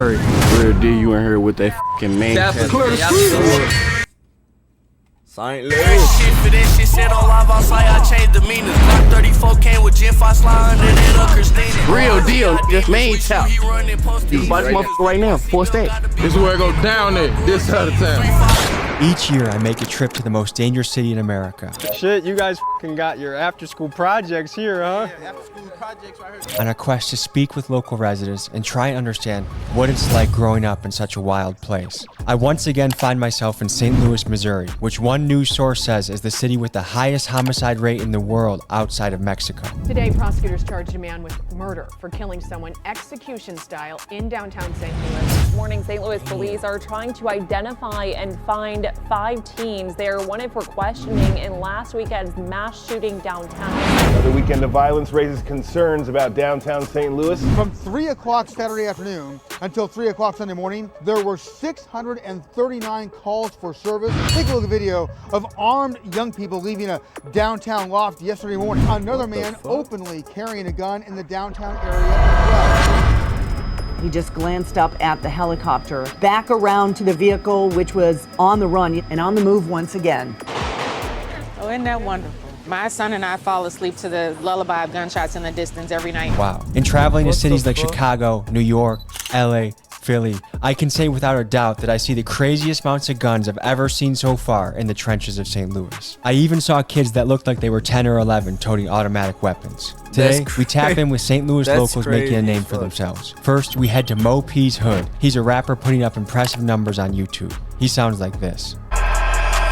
Real D, you in here with that fucking man. St. Louis. Shit for that shit said on live outside, I changed the meanings. Glock 34 came with Gen 5 slide under that Christina. Real deal, just main tap. You can buy this motherfucker right now, 4 stacks. This is where it go down there, this side of town. Each year, I make a trip to the most dangerous city in America. Shit, you guys f***ing got your after-school projects here, huh? Yeah, after-school projects right here. On a quest to speak with local residents and try and understand what it's like growing up in such a wild place. I once again find myself in St. Louis, Missouri, which one news source says is the city with the highest homicide rate in the world outside of Mexico. Today, prosecutors charged a man with murder for killing someone execution style in downtown St. Louis. This morning, St. Louis police are trying to identify and find 5 teens. They are wanted for questioning in last weekend's mass shooting downtown. Another weekend of violence raises concerns about downtown St. Louis. From 3 o'clock Saturday afternoon until 3 o'clock Sunday morning, there were 639 calls for service. Take a look at a video of armed young people leaving a downtown loft yesterday morning. Another man openly carrying a gun in the downtown area as well. He just glanced up at the helicopter, back around to the vehicle, which was on the run and on the move once again. Oh, isn't that wonderful? My son and I fall asleep to the lullaby of gunshots in the distance every night. Wow. In traveling to cities like Chicago, New York, LA, Philly, I can say without a doubt that I see the craziest amounts of guns I've ever seen so far in the trenches of St. Louis. I even saw kids that looked like they were 10 or 11 toting automatic weapons. Today, we tap in with St. Louis locals making a name for themselves. First, we head to Mo P's Hood. He's a rapper putting up impressive numbers on YouTube. He sounds like this.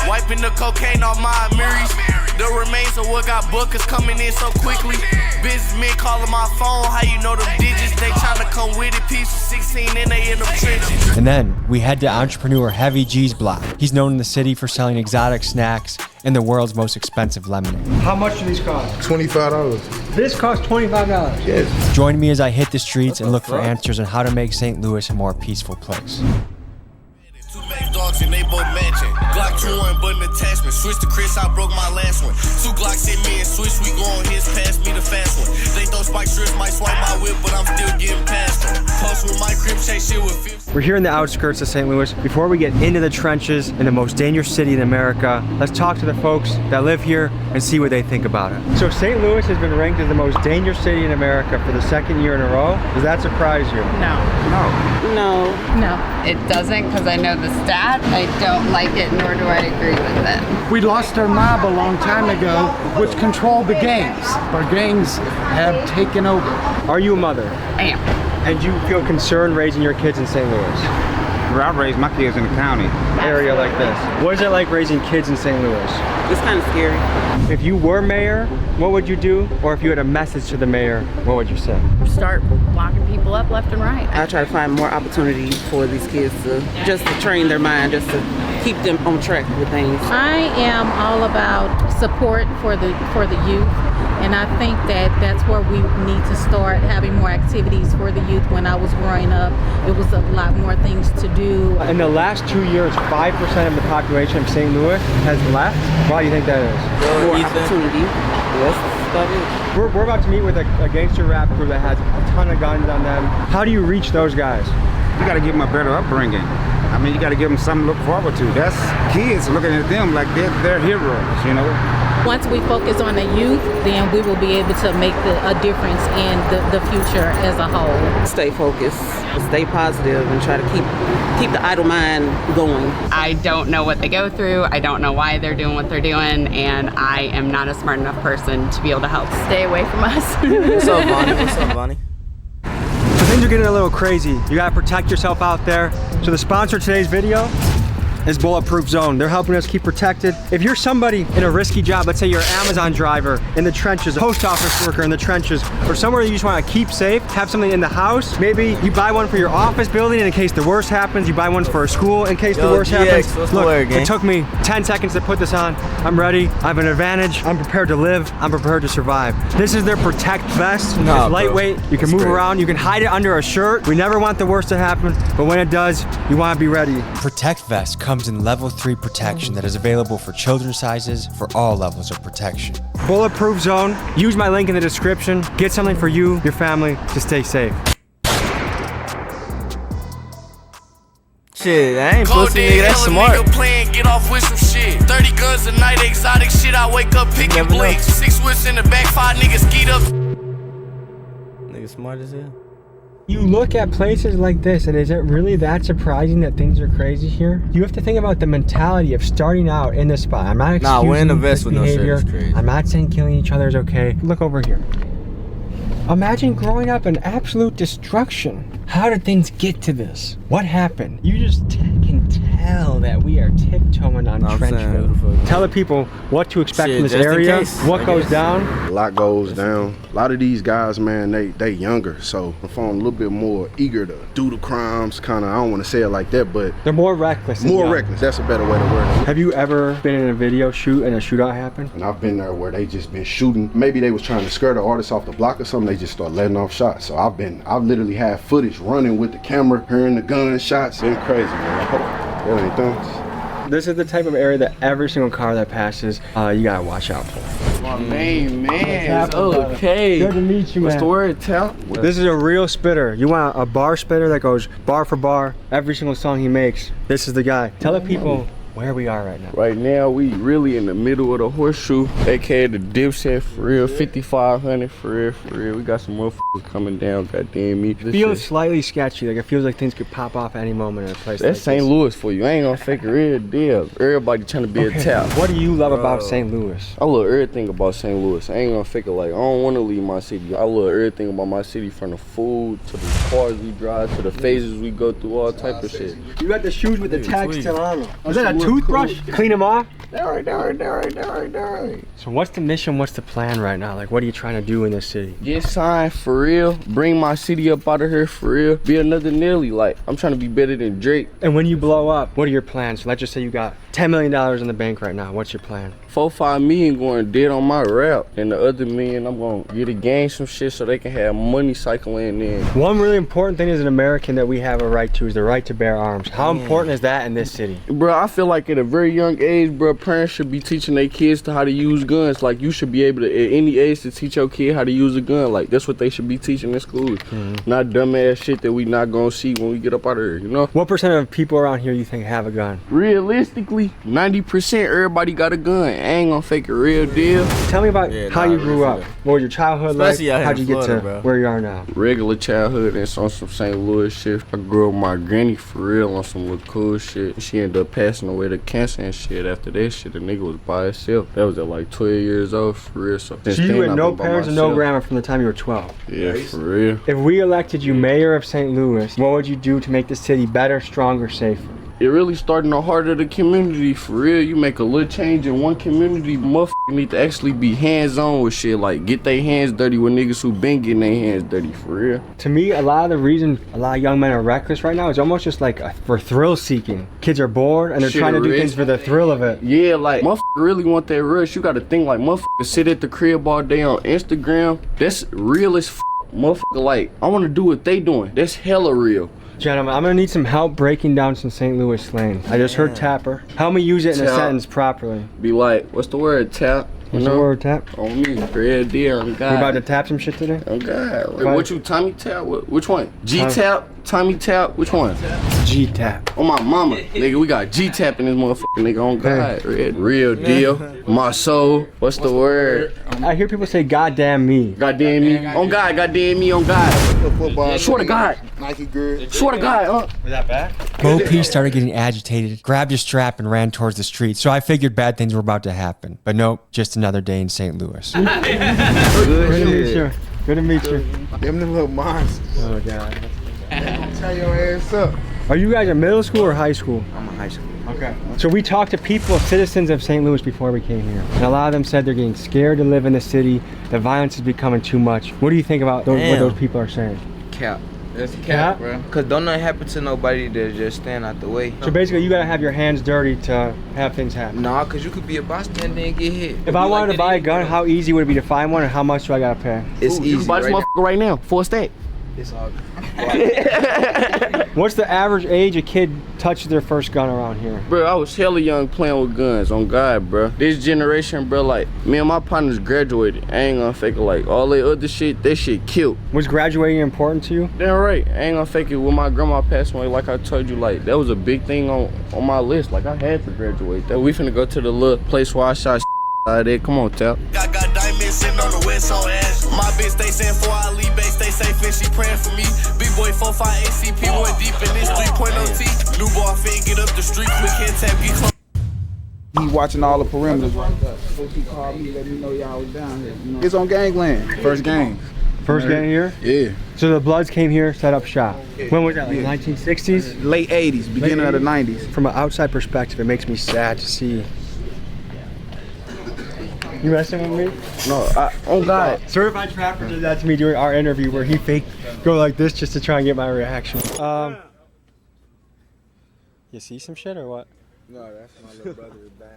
Wiping the cocaine off my mirrors. The remains of what got booked is coming in so quickly. Businessmen calling my phone, how you know them digits? They tryna come with it, piece of 16 and they in them trenches. And then we head to entrepreneur Heavy G's block. He's known in the city for selling exotic snacks and the world's most expensive lemonade. How much do these cost? $25. This costs $25? Yes. Join me as I hit the streets and look for answers on how to make St. Louis a more peaceful place. Two main dogs and they both matching. Glock 2 and button attachment. Switch to Chris, I broke my last one. 2 Glocks hit me and switch, we go on his, pass me the fast one. They throw spike strips, might swipe my whip, but I'm still getting past them. Post with my crib, shake shit with 50. We're here in the outskirts of St. Louis. Before we get into the trenches in the most dangerous city in America, let's talk to the folks that live here and see what they think about it. So St. Louis has been ranked as the most dangerous city in America for the 2nd year in a row. Does that surprise you? No. It doesn't, because I know the stat. I don't like it, nor do I agree with it. We lost our mob a long time ago, which controlled the gangs. Our gangs have taken over. Are you a mother? I am. And do you feel concerned raising your kids in St. Louis? Well, I raised my kids in the county. Area like this. What is it like raising kids in St. Louis? It's kind of scary. If you were mayor, what would you do? Or if you had a message to the mayor, what would you say? Start locking people up left and right. I try to find more opportunity for these kids to train their mind, just to keep them on track with things. I am all about support for the youth. And I think that that's where we need to start having more activities for the youth. When I was growing up, it was a lot more things to do. In the last 2 years, 5% of the population of St. Louis has left. Why do you think that is? More opportunity. Yes, that is. We're about to meet with a gangster rap crew that has a ton of guns on them. How do you reach those guys? You gotta give them a better upbringing. I mean, you gotta give them something to look forward to. That's kids looking at them like they're heroes, you know? Once we focus on the youth, then we will be able to make a difference in the future as a whole. Stay focused, stay positive, and try to keep the idle mind going. I don't know what they go through. I don't know why they're doing what they're doing, and I am not a smart enough person to be able to help. Stay away from us. What's up, Bonnie? What's up, Bonnie? So things are getting a little crazy. You gotta protect yourself out there. So the sponsor of today's video is Bulletproof Zone. They're helping us keep protected. If you're somebody in a risky job, let's say you're an Amazon driver in the trenches, a post office worker in the trenches, or somewhere you just want to keep safe, have something in the house. Maybe you buy one for your office building in case the worst happens. You buy one for a school in case the worst happens. Look, it took me 10 seconds to put this on. I'm ready. I have an advantage. I'm prepared to live. I'm prepared to survive. This is their Protect Vest. It's lightweight. You can move around. You can hide it under a shirt. We never want the worst to happen, but when it does, you want to be ready. Protect Vest comes in level 3 protection that is available for children's sizes for all levels of protection. Bulletproof Zone. Use my link in the description. Get something for you, your family, to stay safe. Shit, I ain't pussy, nigga. That's smart. Playing, get off with some shit. 30 guns a night, exotic shit. I wake up picking blinks. 6 whips in the back, 5 niggas skied up. Nigga smart as hell. You look at places like this, and is it really that surprising that things are crazy here? You have to think about the mentality of starting out in this spot. I'm not excusing wearing a vest this with behavior. no shirt is crazy. I'm not saying killing each other is okay. Look over here. Imagine growing up in absolute destruction. How did things get to this? What happened? You just can tell that we are tiptoeing on Trenchville. Tell the people what to expect from this area, what goes down. A lot goes down. A lot of these guys, man, they younger, so I'm feeling a little bit more eager to do the crimes, kind of, I don't want to say it like that, but they're more reckless. More reckless, that's a better way to word it. Have you ever been in a video shoot and a shootout happened? And I've been there where they just been shooting. Maybe they was trying to scare the artist off the block or something, they just start letting off shots. So I've literally had footage running with the camera, hearing the gunshots. Been crazy, man. I hope that ain't things. This is the type of area that every single car that passes, you gotta watch out for. My main man. Okay. Good to meet you, man. What's the word, Tal? This is a real spitter. You want a bar spitter that goes bar for bar, every single song he makes. This is the guy. Tell the people where we are right now. Right now, we really in the middle of the horseshoe, aka the dipset for real, 5500 for real. We got some motherfuckers coming down, goddamn me. It feels slightly sketchy, like it feels like things could pop off at any moment in a place That's like St. this. Louis for you. I ain't gonna fake a real deal. Everybody trying to be a tap. What do you love about St. Louis? I love everything about St. Louis. I ain't gonna fake it like, I don't wanna leave my city. I love everything about my city, from the food, to the cars we drive, to the phases we go through, all type of shit. You got the shoes with the tag still on them. Was that a toothbrush? Clean them off? All right. So what's the mission, what's the plan right now? Like, what are you trying to do in this city? Get signed for real, bring my city up out of here for real, be another Nelly. Like, I'm trying to be better than Drake. And when you blow up, what are your plans? So let's just say you got $10 million in the bank right now. What's your plan? 4-5 million going dead on my rap, and the other million I'm gonna get a gang some shit so they can have money cycling in. One really important thing as an American that we have a right to is the right to bear arms. How important is that in this city? Bro, I feel like at a very young age, bro, parents should be teaching their kids to how to use guns. Like, you should be able to, at any age, to teach your kid how to use a gun. Like, that's what they should be teaching in school. Not dumbass shit that we not gonna see when we get up out of here, you know? What percent of people around here you think have a gun? Realistically, 90% everybody got a gun. I ain't gonna fake a real deal. Tell me about how you grew up. What was your childhood like? How'd you get to where you are now? Regular childhood and on some St. Louis shit. I grew up with my granny for real on some little cool shit. She ended up passing away to cancer and shit. After that shit, the nigga was by himself. That was at like 12 years old for real. So you had no parents and no grandma from the time you were 12? Yeah, for real. If we elected you mayor of St. Louis, what would you do to make the city better, stronger, safer? It really started in the heart of the community, for real. You make a little change in one community, motherfuckers need to actually be hands-on with shit, like get their hands dirty with niggas who been getting their hands dirty, for real. To me, a lot of the reason a lot of young men are reckless right now is almost just like for thrill seeking. Kids are bored and they're trying to do things for the thrill of it. Yeah, like motherfuckers really want that rush. You gotta think like motherfuckers sit at the crib all day on Instagram. That's real as motherfucker. Like, I wanna do what they doing. That's hella real. Gentlemen, I'm gonna need some help breaking down some St. Louis slang. I just heard tapper. Help me use it in a sentence properly. Be like, what's the word, tap? What's the word, tap? On me, red deer, on God. We about to tap some shit today? On God. Wait, what you, Tommy tap? Which one? G-tap? Tommy tap? Which one? G-tap. On my mama. Nigga, we got G-tap in this motherfucker, nigga. On God. Real deal. My soul. What's the word? I hear people say goddamn me. Goddamn me. On God, goddamn me, on God. Swear to God. Nike girl. Swear to God, Was that bad? Bo P started getting agitated, grabbed his strap, and ran towards the street. So I figured bad things were about to happen. But nope, just another day in St. Louis. Good to meet you. Good to meet you. Them little monsters. Oh, God. Tell your ass up. Are you guys in middle school or high school? I'm in high school. Okay. So we talked to people, citizens of St. Louis before we came here. And a lot of them said they're getting scared to live in the city. The violence is becoming too much. What do you think about what those people are saying? Cap. That's cap, bro. Cause don't nothing happen to nobody to just stand out the way. So basically you gotta have your hands dirty to have things happen. Nah, cause you could be a bystander and get hit. If I wanted to buy a gun, how easy would it be to find one and how much do I gotta pay? It's easy. You can buy this motherfucker right now, for a stack. It's all What's the average age a kid touches their first gun around here? Bro, I was hella young playing with guns, on God, bro. This generation, bro, like, me and my partners graduated. I ain't gonna fake it, like, all that other shit, that shit killed. Was graduating important to you? Damn right. I ain't gonna fake it. When my grandma passed away, like I told you, like, that was a big thing on my list. Like, I had to graduate. That we finna go to the little place where I shot out there. Come on, Tap. I got diamonds sitting on the west on ash. My bitch, they saying for I leave base, they say fin, she praying for me. Big boy 4-5 ACP, went deep in this 3.0 T. New ball fin, get up the street, quick hand tap, get close. He watching all the perimeters right there. So he called me, let me know y'all was down here. You know? It's on gangland, first gang. First gang here? Yeah. So the Bloods came here, set up shop. When was that, like 1960s? Late 80s, beginning of the 90s. From an outside perspective, it makes me sad to see. You messing with me? No, oh God. Certified Trapper did that to me during our interview where he faked go like this just to try and get my reaction. You see some shit or what? No, that's my little brother's bag.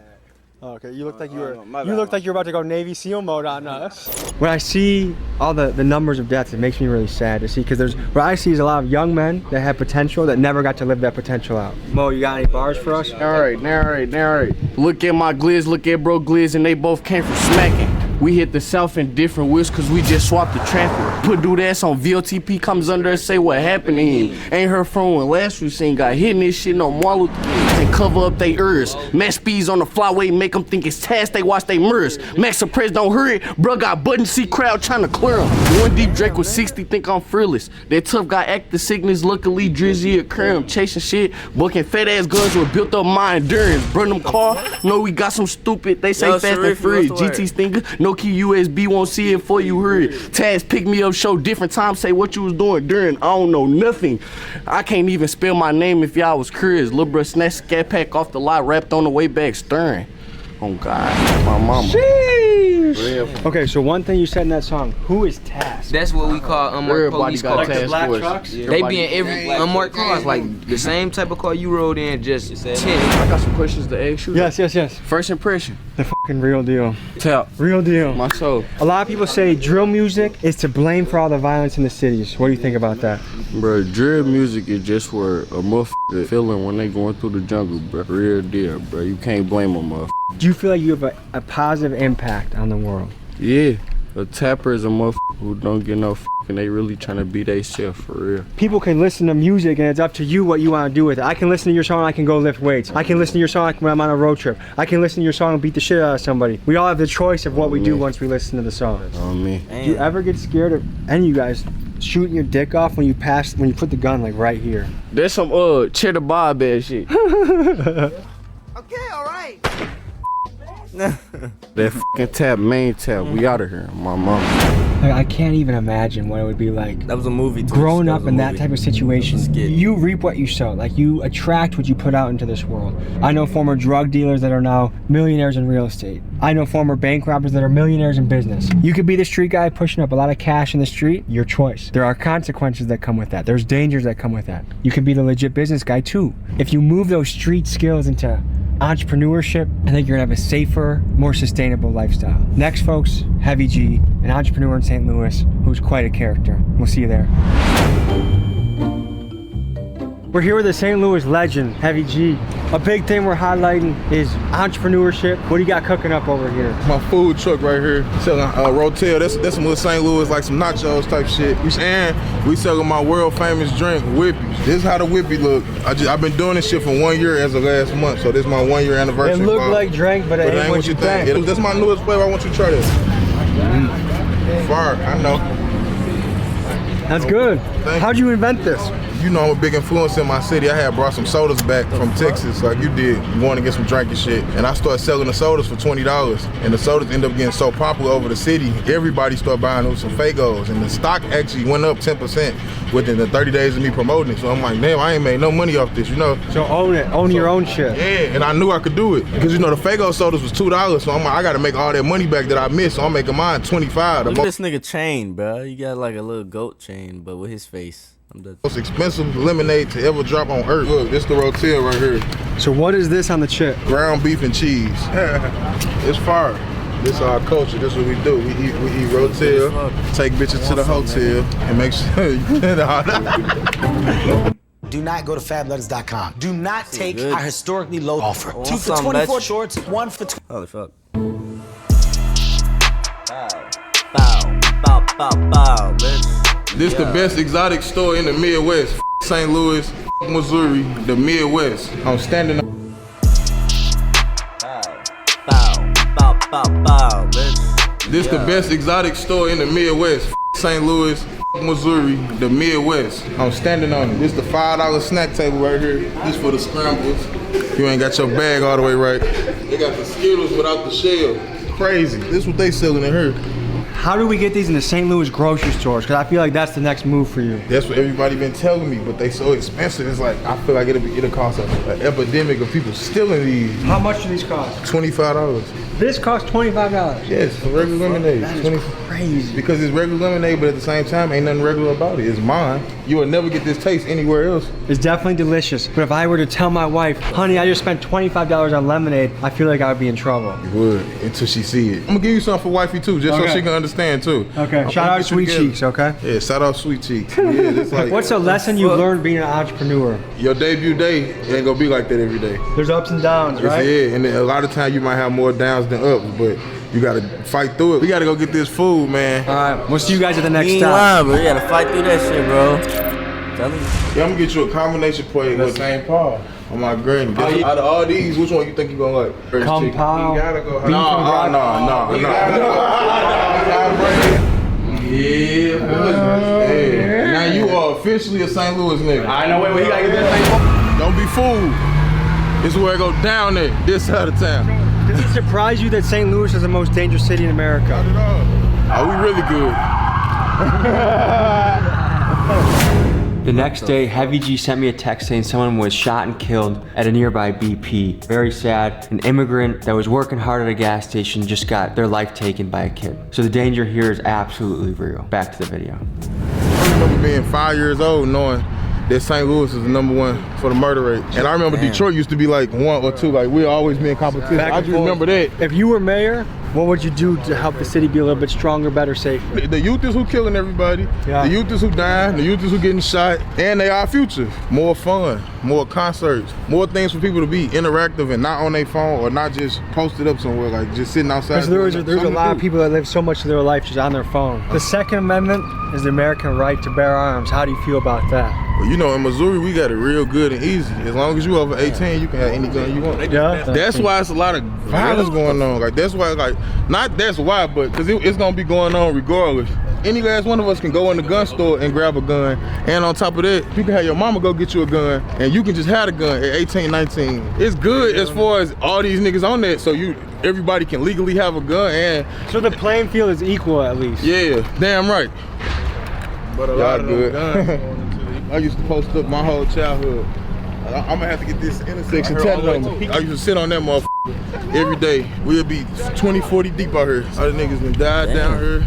Oh, okay, you looked like you looked like you were about to go Navy SEAL mode on us. When I see all the numbers of deaths, it makes me really sad to see because what I see is a lot of young men that have potential that never got to live that potential out. Mo, you got any bars for us? All right. Look at my glizz, look at bro glizz, and they both came from smacking. We hit the south in different wheels cause we just swapped the traffic. Put dude ass on VLTP, comes under and say what happened to him. Ain't heard from when last we seen got hit in this shit no more and cover up they ears. Max speeds on the flyway make them think it's task, they watch they mirrors. Max suppress don't hurry, bro got button C crowd trying to clear him. One deep Drake with 60 think I'm fearless. That tough guy act the sickness, luckily Drizzy occur him chasing shit. Booking fat ass guns with built up my endurance. Burn them car, know we got some stupid, they say fast and furious. GT stinger, no key USB won't see it for you hurry. Taz pick me up, show different times, say what you was doing during. I don't know nothing. I can't even spell my name if y'all was curious. Lil' bro snatched scat pack off the lot, wrapped on the way back stirring. Oh God, my mama. Sheesh. Okay, so one thing you said in that song, who is Taz? That's what we call unmarked police cars. Like the black trucks? Yeah. They be in every unmarked cars, like the same type of car you rode in, just 10. I got some questions to ask you. Yes. First impression. The fucking real deal. Tap. Real deal. My soul. A lot of people say drill music is to blame for all the violence in the cities. What do you think about that? Bro, drill music is just where a motherfucker feeling when they going through the jungle, bro. Real deal, bro. You can't blame a motherfucker. Do you feel like you have a positive impact on the world? Yeah. A tapper is a motherfucker who don't get no and they really trying to be they self for real. People can listen to music and it's up to you what you want to do with it. I can listen to your song, I can go lift weights. I can listen to your song when I'm on a road trip. I can listen to your song and beat the shit out of somebody. We all have the choice of what we do once we listen to the song. On me. Do you ever get scared of any of you guys shooting your dick off when you put the gun like right here? There's some cheddar bob ass shit. Okay, all right. That fucking tap, main tap, we out of here, my mama. Like, I can't even imagine what it would be like. That was a movie. Growing up in that type of situation, you reap what you sow. Like, you attract what you put out into this world. I know former drug dealers that are now millionaires in real estate. I know former bank robbers that are millionaires in business. You could be the street guy pushing up a lot of cash in the street, your choice. There are consequences that come with that. There's dangers that come with that. You can be the legit business guy too. If you move those street skills into entrepreneurship, I think you're gonna have a safer, more sustainable lifestyle. Next, folks, Heavy G, an entrepreneur in St. Louis who's quite a character. We'll see you there. We're here with the St. Louis legend, Heavy G. A big thing we're highlighting is entrepreneurship. What do you got cooking up over here? My food truck right here, selling Rotel. That's some little St. Louis, like some nachos type shit. And we selling my world famous drink, Whippy. This is how the Whippy look. I've been doing this shit for 1 year as of last month, so this is my 1 year anniversary. It looked like drink, but it ain't what you think. That's my newest flavor. I want you to try this. Fire, I know. That's good. How'd you invent this? You know I'm a big influence in my city. I had brought some sodas back from Texas like you did. You want to get some drinking shit. And I started selling the sodas for $20. And the sodas ended up getting so popular over the city, everybody started buying them some Fagos. And the stock actually went up 10% within the 30 days of me promoting it. So I'm like, damn, I ain't made no money off this, you know? So own it, own your own shit. Yeah, and I knew I could do it. Because you know, the Fago sodas was $2. So I'm like, I got to make all that money back that I missed. So I'm making mine $25. Look at this nigga chain, bro. You got like a little goat chain, but with his face. Most expensive lemonade to ever drop on earth. Look, this the Rotel right here. So what is this on the chip? Ground beef and cheese. It's fire. This is our culture. This is what we do. We eat rotel, take bitches to the hotel, and make sure you Do not go to fabletters.com. Do not take our historically low offer. Oh, 2 for 24 shorts, 1 for 20. Holy fuck. Bow, bow, bow, bow, bitch. This the best exotic store in the Midwest. St. Louis, Missouri, the Midwest. I'm standing up. Bow, bow, bow, bow, bitch. This the best exotic store in the Midwest. St. Louis, Missouri, the Midwest. I'm standing on it. This the $5 snack table right here. This for the scrambles. You ain't got your bag all the way right. They got the Skittles without the shell. Crazy. This what they selling in here. How do we get these in the St. Louis grocery stores? Because I feel like that's the next move for you. That's what everybody been telling me, but they so expensive. It's like, I feel like it'll cause an epidemic of people stealing these. How much do these cost? $25. This costs $25? Yes, for regular lemonade. That is crazy. Because it's regular lemonade, but at the same time, ain't nothing regular about it. It's mine. You will never get this taste anywhere else. It's definitely delicious, but if I were to tell my wife, honey, I just spent $25 on lemonade, I feel like I would be in trouble. You would, until she see it. I'm gonna give you something for wifey too, just so she can understand too. Okay, shout out Sweet Cheeks, okay? Yeah, shout out Sweet Cheeks. Yeah, it's like, what's a lesson you learned being an entrepreneur? Your debut day ain't gonna be like that every day. There's ups and downs, right? Yeah, and a lot of times you might have more downs than ups, but you gotta fight through it. We gotta go get this food, man. All right, we'll see you guys at the next stop. stop. Bro. You gotta fight through that shit, bro. Tell me. Yeah, I'm gonna get you a combination plate with St. Paul. On my granny. Out of all these, which one you think you gonna like? Kung Pao. You gotta go. No. Yeah, hey. Now you are officially a St. Louis nigga. I know. Wait, he gotta get that thing. Don't be fooled. This is where it go down there, this side of town. Does it surprise you that St. Louis is the most dangerous city in America? Not at all. Oh, we really good. The next day, Heavy G sent me a text saying someone was shot and killed at a nearby BP. Very sad. An immigrant that was working hard at a gas station just got their life taken by a kid. So the danger here is absolutely real. Back to the video. I remember being 5 years old knowing that St. Louis is the #1 for the murder rate. And I remember Detroit used to be like 1 or 2, like we'd always be in competition. I just remember that. If you were mayor, what would you do to help the city be a little bit stronger, better, safer? The youth is who killing everybody. Yeah. The youth is who dying. The youth is who getting shot. And they are our future. More fun, more concerts, more things for people to be interactive and not on their phone or not just posted up somewhere, like just sitting outside. Because there's a lot of people that live so much of their life just on their phone. The Second Amendment is the American right to bear arms. How do you feel about that? Well, you know, in Missouri, we got it real good and easy. As long as you over 18, you can have any gun you want. Yeah. That's why it's a lot of violence going on. Like that's why, like, not that's why, but because it's gonna be going on regardless. Any last one of us can go in the gun store and grab a gun, and on top of that, you can have your mama go get you a gun, and you can just have a gun at 18, 19. It's good as far as all these niggas on that, so everybody can legally have a gun, and so the playing field is equal at least. Yeah, damn right. But a lot of good. I used to post up my whole childhood. I'm gonna have to get this intersection tatted on me. I used to sit on that motherfucker every day. We'll be 20, 40 deep out here. A lot of niggas done died down here.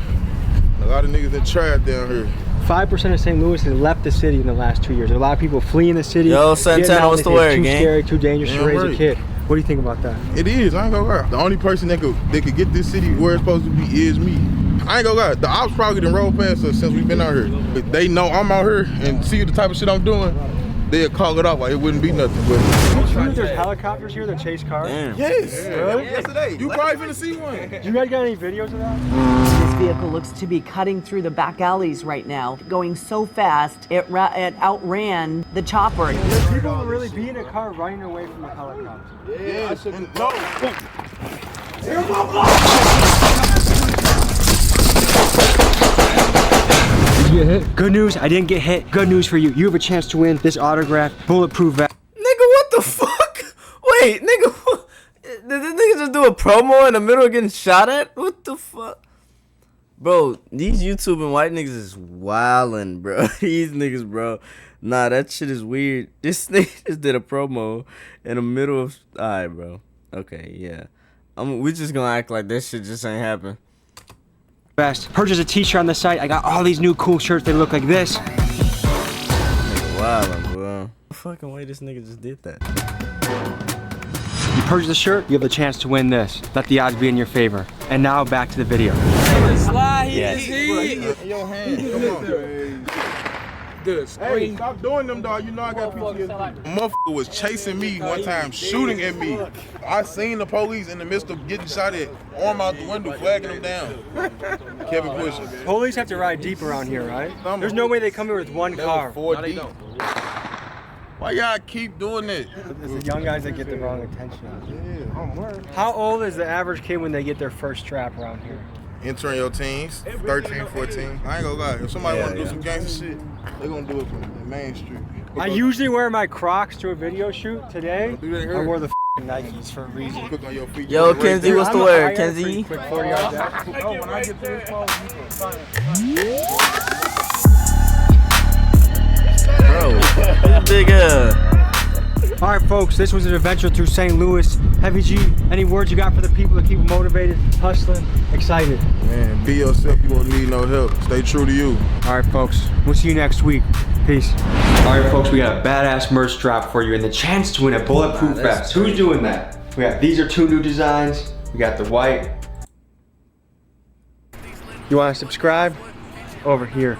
A lot of niggas done tried down here. 5% of St. Louis has left the city in the last 2 years. A lot of people fleeing the city. Yo, Santana, what's the word, Too gang? scary, too dangerous to raise a kid. What do you think about that? It is, I ain't gonna lie. The only person that could get this city where it's supposed to be is me. I ain't gonna lie, the ops probably done rolled past us since we've been out here. But they know I'm out here and see the type of shit I'm doing, they'll call it off like it wouldn't be nothing. But there's helicopters here that chase cars? Damn. Yes. Really? Yesterday. You probably finna see one. You guys got any videos of that? This vehicle looks to be cutting through the back alleys right now, going so fast it outran the chopper. There's people who really be in a car running away from a helicopter. Yeah, no. Did you get hit? Good news, I didn't get hit. Good news for you. You have a chance to win this autographed bulletproof vest. Nigga, what the fuck? Wait, nigga, what? Did this nigga just do a promo in the middle of getting shot at? What the fuck? Bro, these YouTube and white niggas is wildin', bro. These niggas, bro. Nah, that shit is weird. This nigga just did a promo in the middle of... Alright, bro. Okay, yeah. We just gonna act like this shit just ain't happen. Best. Purchase a t-shirt on the site. I got all these new cool shirts. They look like this. Wildin', bro. The fucking way this nigga just did that. You purchase the shirt, you have the chance to win this. Let the odds be in your favor. And now back to the video. Slide, In your hand, come on. Hey, stop doing them, dog. You know I got PTSD. Motherfucker was chasing me one time, shooting at me. I seen the police in the midst of getting shot at, arm out the window, flagging them down. Kevin pushing. Police have to ride deep around here, right? There's no way they come here with one car. 4 deep. Why y'all keep doing it? It's the young guys that get the wrong attention. How old is the average kid when they get their first strap around here? Entering your teens, 13, 14. I ain't gonna lie, if somebody wanna do some gangster shit, they gonna do it from the main street. I usually wear my Crocs to a video shoot. Today, I wore the Nikes for a reason. Yo, Kenzie, what's the word, Kenzie? Quick 40 yards out. When I get to this phone, Bro, big All right, folks, this was an adventure through St. Louis. Heavy G, any words you got for the people to keep them motivated, hustling, excited? Man, be yourself. You won't need no help. Stay true to you. All right, folks, we'll see you next week. Peace. All right, folks, we got a badass merch drop for you and the chance to win a bulletproof vest. Who's doing that? We got, these are 2 new designs. We got the white. You want to subscribe? Over here.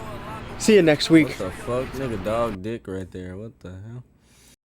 See you next week. What the fuck? Nigga dog dick right there. What the hell?